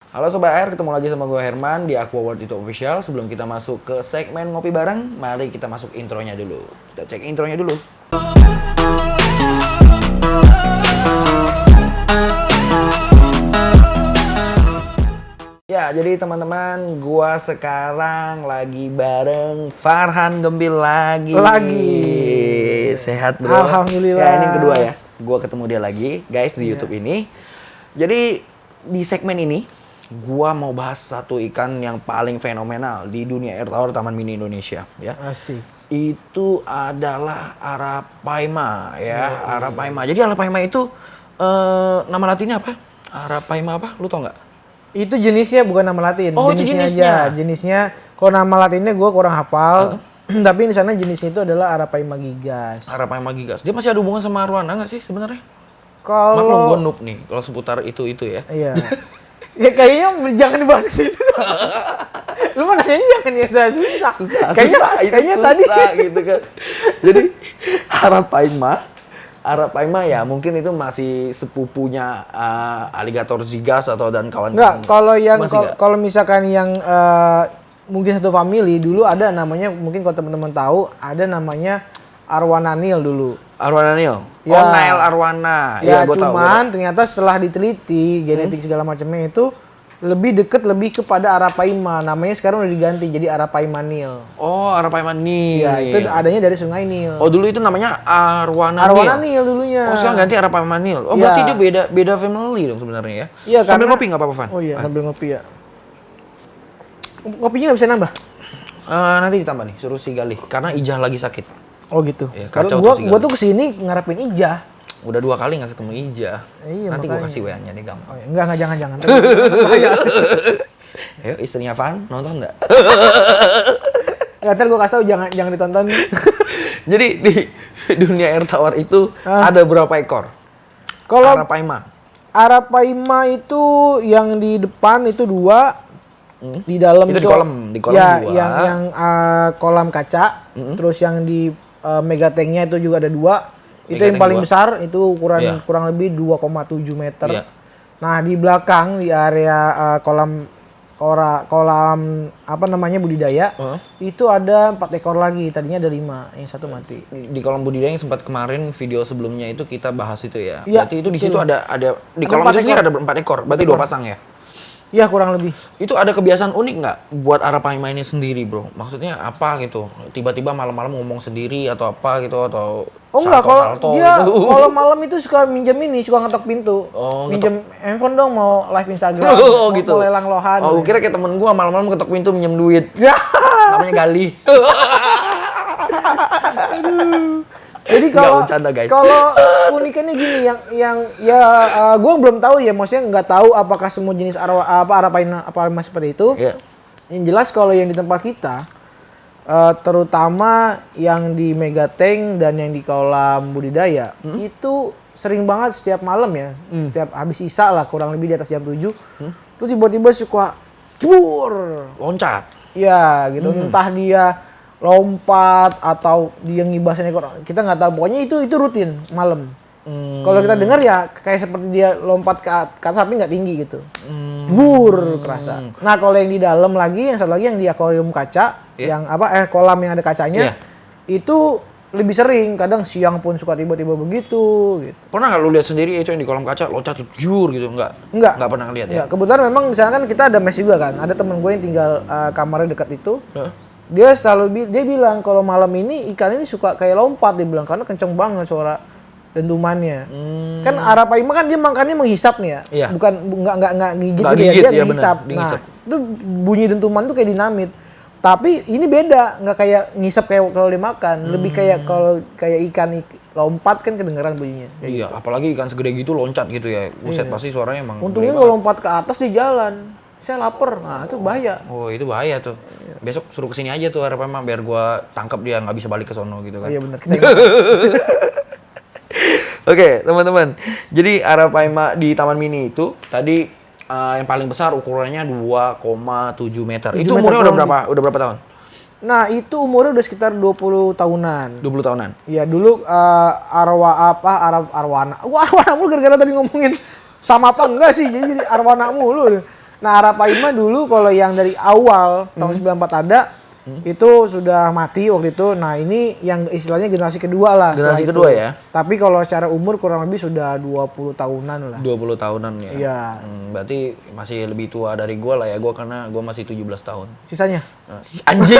Halo Sobat Air, ketemu lagi sama gue Herman di Aqua World itu Official. Sebelum kita masuk ke segmen ngopi bareng, mari kita masuk intronya dulu. Kita cek intronya dulu. Ya, jadi teman-teman, gua sekarang lagi bareng Farhan Gembil lagi. Sehat, Bro? Alhamdulillah. Ya, ini yang kedua ya. Gua ketemu dia lagi, guys, di YouTube ini. Jadi, di segmen ini gua mau bahas satu ikan yang paling fenomenal di dunia air tawar Taman Mini Indonesia, ya. Asik. Itu adalah Arapaima, ya. Arapaima. Jadi Arapaima itu nama latinnya apa? Arapaima apa? Lu tau nggak? Itu jenisnya bukan nama Latin. Oh, itu jenisnya. aja. Jenisnya, kalau nama Latinnya gue kurang hafal. Tapi di sana jenisnya itu adalah Arapaima gigas. Arapaima gigas. Dia masih ada hubungan sama arwana nggak sih sebenarnya? Maklum Kalau gue noob nih kalau seputar itu ya. iya. Ya kayaknya jangan dibahas ke situ. Lu mau nanya jangan ya, saya susah. Kayaknya tadi gitu kan. Jadi Arapaima ya mungkin itu masih sepupunya alligator zigas atau dan kawan-kawan. enggak, kalau yang Masih nggak? kalau misalkan yang mungkin satu family dulu ada namanya, mungkin kalau teman-teman tahu ada namanya Arwana Nil dulu. Arwana Nil. Ya. Oh, Nail Arwana. Ya, gua tahu. cuman ternyata setelah diteliti genetik segala macamnya itu lebih kepada Arapaima. Namanya sekarang udah diganti jadi Arapaima Nil. Oh, Arapaima Nil. Ya, itu adanya dari Sungai Nil. Oh, dulu itu namanya Arwana Arwana Nil. Nil dulunya. Oh, sekarang ganti Arapaima Nil. Oh, Ya. berarti dia beda family dong sebenarnya ya. Iya, Sambil karena- ngopi nggak apa-apa, Van? Oh iya, sambil ngopi ya. Kopinya nggak bisa nambah? Nanti ditambah nih, suruh si Galih. Karena Ijah lagi sakit. Oh gitu. Iya, Kalau kacau gua tuh si gua Gali. tuh kesini ngarepin Ijah. Udah 2 kali nggak ketemu Ijah. Iya, Nanti gua makanya. kasih WA-nya nih gampang. Oh, iya. Enggak jangan. Ayo, istrinya Van nonton nggak? Ya, ntar gua kasih tahu jangan ditonton. Jadi di dunia air tawar itu ada berapa ekor? Kalau Arapaima. Arapaima itu yang di depan itu 2, di dalam Itu di kolam ya, 2. yang kolam kaca, terus yang di megatanknya itu juga ada 2. Itu yang Megatank paling 2. besar itu ukuran Iya. kurang lebih 2,7 meter. Iya. Nah, di belakang di area kolam apa namanya budidaya, itu ada 4 ekor lagi. Tadinya ada 5, yang 1 mati. Di kolam budidaya yang sempat kemarin video sebelumnya itu kita bahas itu ya. Iya, Berarti itu di betul. situ ada di Ada kolam 4 itu sendiri ekor. ada 4 ekor. Berarti 2 pasang ya. Ya, kurang lebih. Itu ada kebiasaan unik nggak buat Arapaima ini sendiri, Bro? Maksudnya apa gitu? Tiba-tiba malam-malam ngomong sendiri atau apa gitu atau Oh enggak, kalau salto-salto dia gitu? kalau malam itu suka minjem ini, suka ngetok pintu. Oh, minjem handphone dong, mau live Instagram. Oh, gitu. Mau lelang lohan. Oh, gua kira kayak temen gua malam-malam ketok pintu minjem duit. Ya. Namanya Gali. Jadi Nggak, kalau bercanda, guys. kalau unikannya gini yang ya gue belum tahu ya, maksudnya nggak tahu apakah semua jenis Arapaima seperti itu. Iya. Yang jelas kalau yang di tempat kita terutama yang di megatank dan yang di kolam budidaya itu sering banget setiap malam ya, setiap habis isya lah kurang lebih di atas jam 7 tuh tiba-tiba suka bur. Loncat. Ya gitu, entah dia lompat atau dia ngibasin ekor, kita nggak tahu, pokoknya itu rutin malam. Kalau kita dengar ya kayak seperti dia lompat ke atas tapi nggak tinggi gitu, bur kerasa. Nah kalau yang di dalam lagi, yang satu lagi yang di akuarium kaca, yang kolam yang ada kacanya, itu lebih sering, kadang siang pun suka tiba-tiba begitu gitu. Pernah nggak lu lihat sendiri itu yang di kolam kaca loncat jur gitu? Enggak. Enggak. Nggak pernah ngeliat ya? Ya, kebetulan memang di sana kan kita ada mes juga kan. Ada temen gue yang tinggal kamarnya dekat itu. Dia selalu dia bilang kalau malam ini ikan ini suka kayak lompat, dia bilang, karena kenceng banget suara dentumannya. Kan Arapaima kan dia makannya menghisap nih ya. Iya. Bukan nggak gigit Nggak gitu ya, gigit, dia iya menghisap. benar, dihisap. Nah, itu bunyi dentuman tuh kayak dinamit. Tapi ini beda, nggak kayak ngisap kayak kalau dimakan, lebih kayak kalau kayak ikan lompat kan kedengeran bunyinya. Iya, apalagi ikan segede gitu loncat gitu ya. Buset, pasti suaranya emang Untungnya gede kalau banget. lompat ke atas di jalan, saya lapar. Nah, itu bahaya. Oh, itu bahaya tuh. Besok suruh kesini aja tuh Arapaima biar gua tangkap dia nggak bisa balik ke sono gitu Oh, kan. iya benar. Kita ingat. Oke, teman-teman. Jadi Arapaima di Taman Mini itu tadi yang paling besar ukurannya 2,7 meter. 7 Itu meter umurnya udah kurang berapa? Udah berapa tahun? Nah, itu umurnya udah sekitar 20 tahunan. 20 tahunan. Ya, dulu Arwana. Wah, Arwana mulu gara-gara tadi ngomongin sama apa enggak sih? Jadi Arwana mulu. Nah, Arapaima dulu kalau yang dari awal tahun 94 ada, itu sudah mati waktu itu. Nah, ini yang istilahnya generasi kedua lah. Generasi setelah kedua itu. ya? Tapi kalau secara umur kurang lebih sudah 20 tahunan lah. 20 tahunan ya? Iya. Berarti masih lebih tua dari gua lah ya. Gua karena gua masih 17 tahun. Sisanya? Anjing.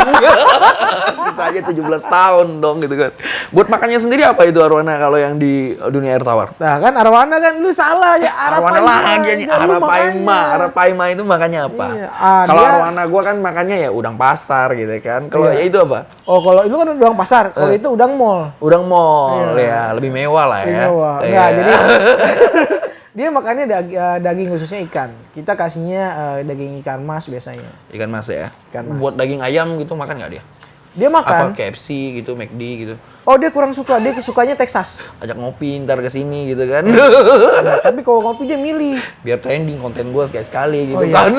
Sisanya 17 tahun dong gitu kan. Buat makannya sendiri apa itu arwana kalau yang di dunia air tawar? Nah, kan arwana kan lu salah ya. Arwana lagi anjing. Arapaima itu makannya apa? Iya, Kalau dia- arwana gua kan makannya ya udang pasar gitu kan. Kalau Iya. ya itu apa? Oh, kalau itu kan udang pasar, kalau itu udang mall. Udang mall ya, lebih mewah lah ya. Mewah. Iya. Enggak, jadi dia makannya daging khususnya ikan. Kita kasihnya daging ikan mas biasanya. Ikan mas ya. Ikan mas. Buat daging ayam gitu makan nggak dia? Dia makan. Apa KFC gitu, McD gitu. Oh, dia kurang suka. Dia sukanya Texas. Ajak ngopi ntar ke sini gitu kan. Tapi kalau ngopi dia milih. Biar trending konten gua sekali-sekali gitu Oh, iya. kan.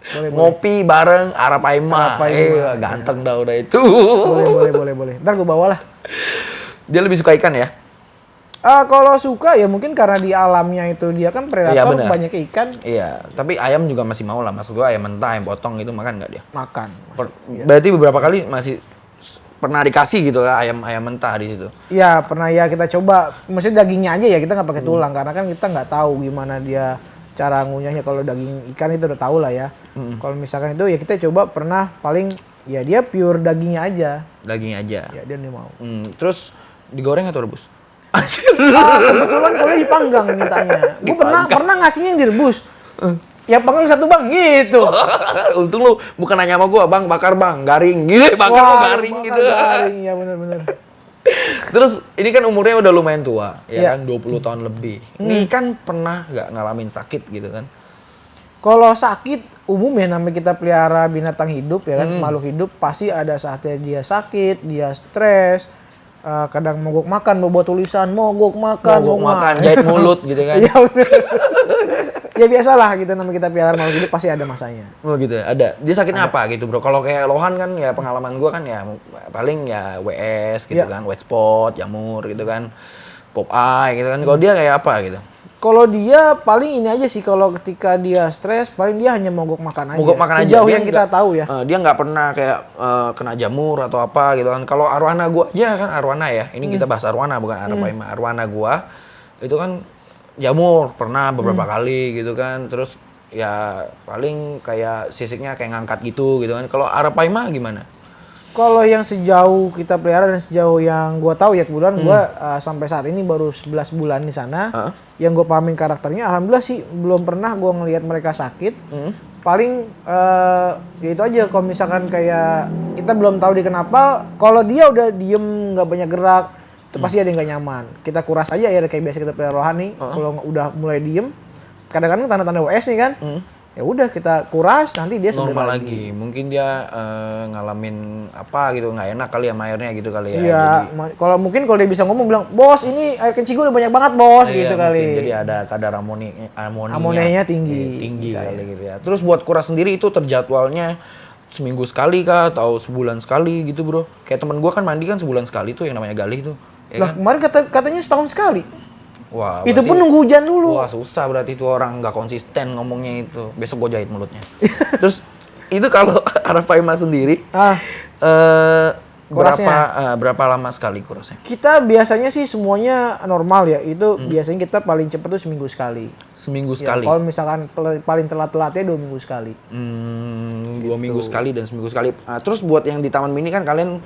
Boleh, Ngopi bareng Arapaima. Arapaima. Ganteng dah udah itu. Boleh. Ntar gue bawa lah. Dia lebih suka ikan ya? Kalau suka ya mungkin karena di alamnya itu dia kan Iya, predator, benar. banyak ikan, Iya, tapi ayam juga masih mau lah. Maksud gua ayam mentah, ayam potong gitu makan nggak dia? makan. Berarti beberapa kali masih pernah dikasih gitu lah ayam mentah di situ. Iya, pernah ya kita coba. Maksudnya dagingnya aja ya, kita nggak pakai tulang karena kan kita nggak tahu gimana dia cara ngunyahnya. Kalau daging ikan itu udah tahu lah ya. Kalau misalkan itu ya kita coba pernah paling ya dia pure dagingnya aja. Daging aja. Ya dia nih mau. Terus digoreng atau rebus? Kebetulan kalau dipanggang mintanya. Gue pernah ngasihnya yang direbus. Ya panggang satu bang gitu. Untung lu bukan nanya sama gua, Bang, bakar Bang, garing. Gitu, bakar Wah, mau garing bakar gitu. Garing, ya benar-benar. Terus ini kan umurnya udah lumayan tua, ya Iya. kan 20 tahun lebih. Ini kan pernah nggak ngalamin sakit gitu kan? Kalau sakit umum ya namanya kita pelihara binatang hidup ya kan, makhluk hidup pasti ada saatnya dia sakit, dia stres, kadang mogok makan, bawa tulisan mogok makan, Mogok makan, jahit mulut gitu kan? Iya bener. Ya biasalah gitu namanya kita pelihara makhluk hidup pasti ada masanya. Oh gitu ya, ada. Dia sakitnya apa gitu bro? Kalau kayak Lohan kan ya pengalaman gua kan ya paling ya WS gitu Iya. kan, white spot, jamur gitu kan, pop eye gitu kan. Kalau dia kayak apa gitu? Kalau dia paling ini aja sih, kalau ketika dia stres paling dia hanya mogok makan aja. Mogok makan aja. Sejauh Dia yang kita nggak- tahu ya. dia nggak pernah kayak kena jamur atau apa gitu kan. Kalau arwana gua aja kan arwana ya. Ini kita bahas arwana bukan arapaima. Arwana gua itu kan jamur pernah beberapa kali gitu kan. Terus ya paling kayak sisiknya kayak ngangkat gitu gitu kan. Kalau arapaima gimana? Kalau yang sejauh kita pelihara dan sejauh yang gua tahu ya kebetulan gua sampai saat ini baru 11 bulan di sana. Yang gue pahamin karakternya, alhamdulillah sih belum pernah gua ngelihat mereka sakit. Paling ya itu aja kalau misalkan kayak kita belum tahu dia kenapa. Kalau dia udah diem nggak banyak gerak, itu pasti ada yang nggak nyaman. Kita kuras aja ya kayak biasa kita pelihara rohani. Kalau udah mulai diem, kadang-kadang tanda-tanda WS nih kan. Ya udah kita kuras nanti dia sembuh Normal lagi. Mungkin dia ngalamin apa gitu nggak enak kali ya sama airnya gitu kali ya. Iya, kalau dia bisa ngomong bilang, "Bos, ini air kencing gue udah banyak banget, Bos." Iya, gitu mungkin. kali. Jadi ada kadar Amonianya tinggi. tinggi Bisa, kali gitu ya. Terus buat kuras sendiri itu terjadwalnya seminggu sekali kah atau sebulan sekali gitu bro? Kayak temen gua kan mandi kan sebulan sekali tuh yang namanya Galih tuh. Ya Lah, kan? kemarin katanya setahun sekali. Wah, Itu berarti- pun nunggu hujan dulu. Wah susah berarti itu orang nggak konsisten ngomongnya itu. Besok gua jahit mulutnya. Terus itu kalau Arapaima sendiri Ah, berapa lama sekali kurasnya? kita biasanya sih semuanya normal ya. Itu biasanya kita paling cepat tuh seminggu sekali. Seminggu Ya, sekali. kalau misalkan paling telat-telatnya 2 minggu sekali. 2 minggu sekali dan seminggu sekali. Terus buat yang di Taman Mini kan kalian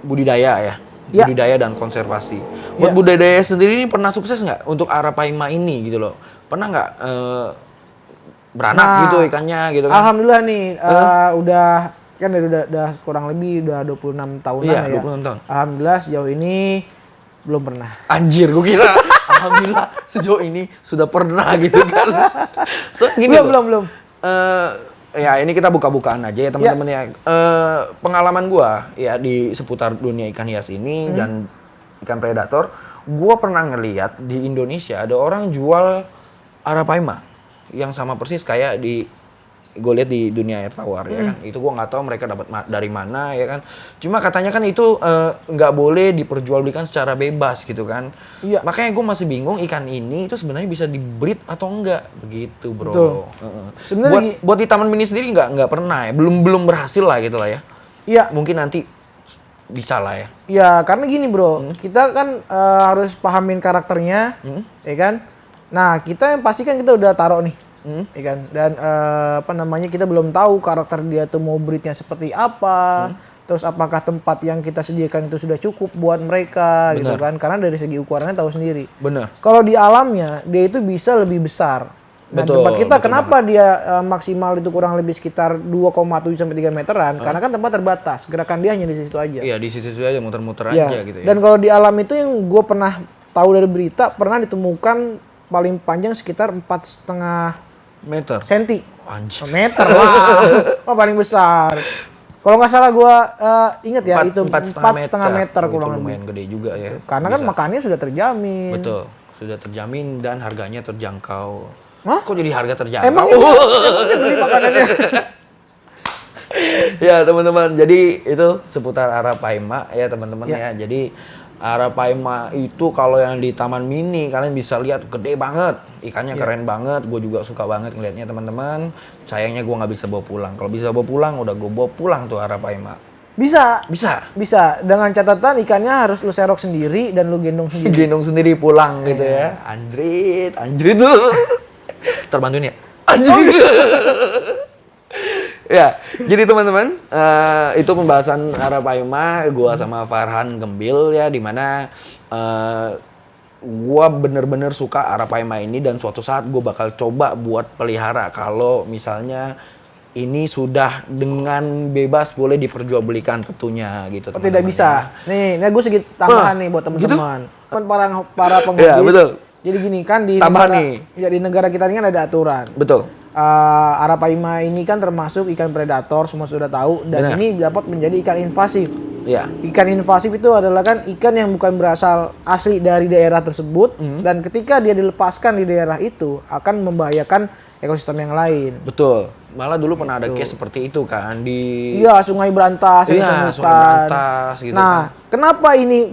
budidaya ya? Ya. Budidaya dan konservasi. Buat budidaya sendiri ini pernah sukses nggak untuk Arapaima ini gitu loh? Pernah nggak beranak Nah, gitu ikannya gitu kan? Alhamdulillah nih, udah kan udah kurang lebih udah 26 tahunan Iya, ya. 26 tahun. Alhamdulillah sejauh ini belum pernah. Anjir, gue kira alhamdulillah sejauh ini sudah pernah gitu kan. So gini loh. Belum. Ya ini kita buka-bukaan aja ya teman-teman ya. Pengalaman gua ya di seputar dunia ikan hias ini dan ikan predator, gua pernah ngeliat di Indonesia ada orang jual Arapaima yang sama persis kayak di gue lihat di dunia air tawar ya kan. Itu gue nggak tahu mereka dapat dari mana ya kan. Cuma katanya kan itu nggak boleh diperjualbelikan secara bebas gitu kan. Iya. Makanya gue masih bingung ikan ini itu sebenarnya bisa di-breed atau enggak begitu bro. Betul. Sebenarnya Buat di Taman Mini sendiri nggak pernah ya, belum berhasil lah gitu lah ya. iya. Mungkin nanti bisa lah ya. Ya karena gini bro, kita kan harus pahamin karakternya, ya kan. Nah kita yang pasti kan kita udah taruh nih, ya kan. Dan apa namanya kita belum tahu karakter dia tuh mau breednya seperti apa. Terus apakah tempat yang kita sediakan itu sudah cukup buat mereka, gitu Bener. kan? Karena dari segi ukurannya tahu sendiri. Bener. Kalau di alamnya dia itu bisa lebih besar. Nah, Betul, tempat kita betul kenapa dia maksimal itu kurang lebih sekitar 2,7 sampai 3 meteran? Karena kan tempat terbatas, gerakan dia hanya di situ aja. Iya di situ aja muter-muter Ya. aja gitu ya. Dan kalau di alam itu yang gue pernah tahu dari berita, pernah ditemukan paling panjang sekitar 4,5 Meter. senti. Anjir. Meter, wah paling besar. Kalau nggak salah gue inget ya, itu 4,5 meter Oh, kurang itu lebih. lumayan gede juga ya. Karena kan makannya sudah terjamin. Betul. Sudah terjamin dan harganya terjangkau. Hah? Kok jadi harga terjangkau? Emang beli makanannya. Ya teman-teman, jadi itu seputar Arapaima ya teman-teman ya. Jadi Arapaima itu kalau yang di Taman Mini kalian bisa lihat gede banget, ikannya keren banget. Gue juga suka banget ngelihatnya teman-teman. Sayangnya gue nggak bisa bawa pulang. Kalau bisa bawa pulang, udah gue bawa pulang tuh Arapaima. Bisa. Bisa. Dengan catatan ikannya harus lu serok sendiri dan lu gendong sendiri. Gendong sendiri pulang gitu ya. Anjrit tuh. Terbantuin ya? Anjrit. Ya, jadi teman-teman, itu pembahasan Arapaima gua sama Farhan Gembil ya, dimana gua bener-bener suka Arapaima ini dan suatu saat gua bakal coba buat pelihara kalau misalnya ini sudah dengan bebas boleh diperjualbelikan tentunya gitu. Oh, tidak bisa. Nih gue sedikit tambahan nih buat teman-teman. Kan para penghubis. Ya, betul. Jadi gini kan di Tambahan negara, nih. ya di negara kita ini kan ada aturan. Betul. Arapaima ini kan termasuk ikan predator, semua sudah tahu, dan Benar. ini dapat menjadi ikan invasif. Ya. Ikan invasif itu adalah kan ikan yang bukan berasal asli dari daerah tersebut, dan ketika dia dilepaskan di daerah itu akan membahayakan ekosistem yang lain. Betul. Malah dulu pernah ada case seperti itu kan di Iya, Sungai Berantas yang Iya, ditemukan. Sungai Berantas gitu Nah, kan. kenapa ini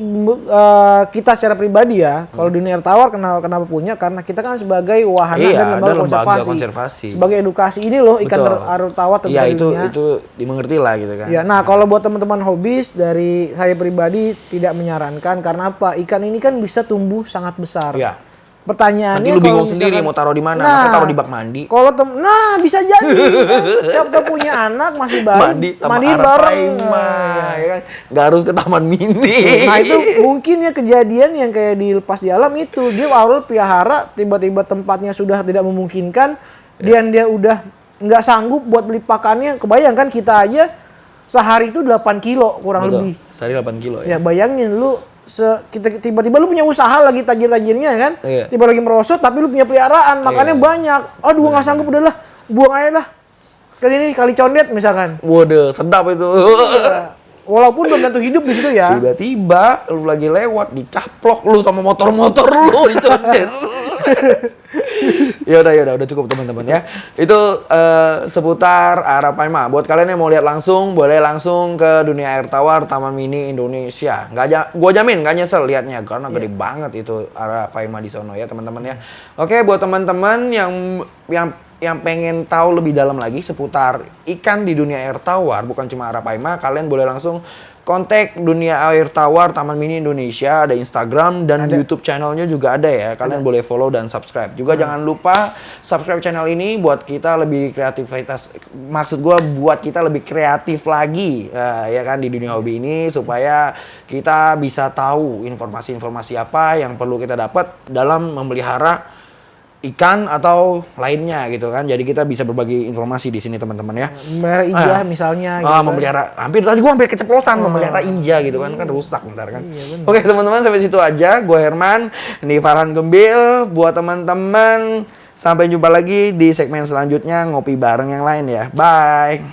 kita secara pribadi ya, kalau di dunia air tawar kenapa punya? Karena kita kan sebagai wahana Iya, dan lembaga ada lembaga konservasi. konservasi. Sebagai edukasi ini loh ikan Betul. air tawar Iya, terbaiknya. itu dimengerti lah gitu kan. Ya, nah kalau buat teman-teman hobis dari saya pribadi tidak menyarankan karena apa? Ikan ini kan bisa tumbuh sangat besar. Iya. Pertanyaannya Nanti lu bingung kalau sendiri misalkan- mau taruh di mana, Nah, masa taruh di bak mandi. Kalau bisa jadi. Siapa punya anak masih baru Mandi sama Arapaima, ya kan? Nggak harus ke Taman Mini. Nah itu mungkin ya kejadian yang kayak dilepas di alam itu. Dia awal pelihara, tiba-tiba tempatnya sudah tidak memungkinkan. Dan dia udah nggak sanggup buat beli pakannya. Kebayangkan kita aja sehari itu 8 kilo kurang Betul. lebih. Sehari 8 kilo Ya ya. bayangin lu tiba-tiba lu punya usaha lagi tajir-tajirnya kan. Iya. Tiba lagi merosot tapi lu punya peliharaan. Makannya banyak. Aduh nggak sanggup udahlah. Buang aja lah. Kali ini kali condet misalkan. Waduh, sedap itu. Walaupun belum tentu hidup di situ ya. Tiba-tiba lu lagi lewat dicaplok lu sama motor-motor lu dicondet. Ya udah cukup teman-teman ya. Itu seputar Arapaima. Buat kalian yang mau lihat langsung, boleh langsung ke Dunia Air Tawar Taman Mini Indonesia. Gua jamin nggak nyesel liatnya karena gede banget itu Arapaima di sono ya teman-teman ya. Oke, buat teman-teman yang pengen tahu lebih dalam lagi seputar ikan di dunia air tawar, bukan cuma Arapaima, kalian boleh langsung kontak Dunia Air Tawar Taman Mini Indonesia, ada Instagram dan YouTube channelnya juga ada ya. Kalian boleh follow dan subscribe. Juga jangan lupa subscribe channel ini buat kita lebih kreativitas. Maksud gue buat kita lebih kreatif lagi, ya kan di dunia hobi ini supaya kita bisa tahu informasi-informasi apa yang perlu kita dapat dalam memelihara ikan atau lainnya gitu kan. Jadi kita bisa berbagi informasi di sini teman-teman ya. Memelihara ija misalnya gitu. Memelihara gua hampir keceplosan memelihara ija gitu kan rusak bentar kan. Oke teman-teman, sampai situ aja. Gue Herman, ini Farhan Gembil. Buat teman-teman, sampai jumpa lagi di segmen selanjutnya ngopi bareng yang lain ya. Bye.